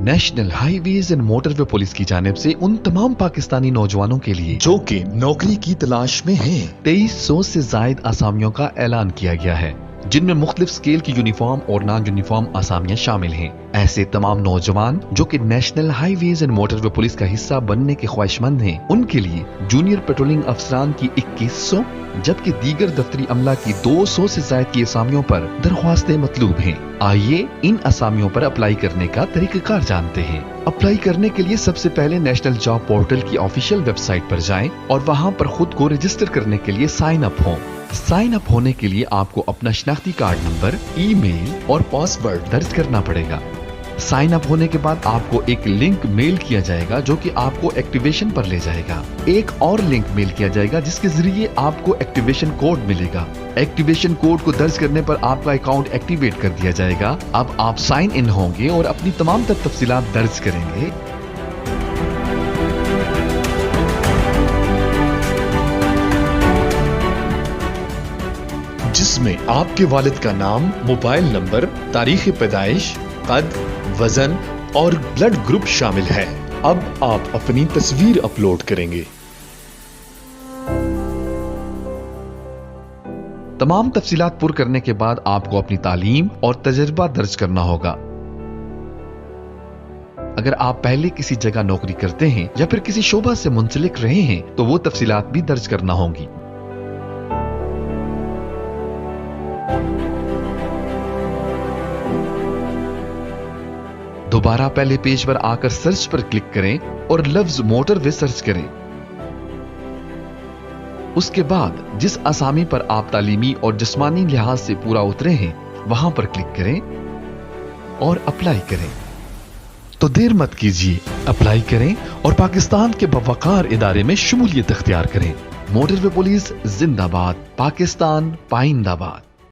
National highways and motorway police की जानिब से उन तमाम पाकिस्तानी नौजवानों के लिए जो कि नौकरी की तलाश में हैं 2300 से जायद आसामियों का ऐलान किया गया है, जिनमें मुख्तलिफ स्केल की यूनिफॉर्म और नॉन यूनिफॉर्म आसामियां शामिल हैं। ऐसे तमाम नौजवान जो कि national highways and motorway police का हिस्सा बनने के ख्वाहिशमंद हैं, उनके लिए जूनियर पेट्रोलिंग अफसरान की 2100 जबकि दीगर दफ्तरी अमला की 200 से ज्यादा की असामियों पर दरख्वास्तें मतलूब हैं। आइए इन असामियों पर अप्लाई करने का तरीकाकार जानते हैं। अप्लाई करने के लिए सबसे पहले नेशनल जॉब पोर्टल की ऑफिशियल वेबसाइट पर जाएं और वहां पर खुद को रजिस्टर करने के लिए साइन अप हों। साइन अप होने के लिए आपको अपना शनाख्ती कार्ड नंबर, ईमेल और पासवर्ड दर्ज करना पड़ेगा। साइन अप होने के बाद आपको एक लिंक मेल किया जाएगा जो कि आपको एक्टिवेशन पर ले जाएगा। एक और लिंक मेल किया जाएगा जिसके जरिए आपको एक्टिवेशन कोड मिलेगा। एक्टिवेशन कोड को दर्ज करने पर आपका अकाउंट एक्टिवेट कर दिया जाएगा। अब आप साइन इन होंगे और अपनी तमाम तफसीलात दर्ज करेंगे। जिसमें आपके वालिद का नाम, मोबाइल नंबर, तारीख पैदाइश, कद, वजन और ब्लड ग्रुप शामिल है। अब आप अपनी तस्वीर अपलोड करेंगे। तमाम तफसीलात पुर करने के बाद आपको अपनी तालीम और तजर्बा दर्ज करना होगा। अगर आप पहले किसी जगह नौकरी करते हैं या फिर किसी शोबा से मुंसलिक रहे हैं तो वो तफसीलात भी दर्ज करना होंगी। दोबारा पहले पेज पर आकर सर्च पर क्लिक करें और लफ्ज मोटरवे सर्च करें। उसके बाद जिस असामी पर आप तालीमी और जिस्मानी लिहाज से पूरा उतरे हैं वहां पर क्लिक करें और अप्लाई करें। तो देर मत कीजिए, अप्लाई करें और पाकिस्तान के बवकार इदारे में शमूलियत इख्तियार करें। मोटरवे पुलिस जिंदाबाद, पाकिस्तान पाइंदाबाद।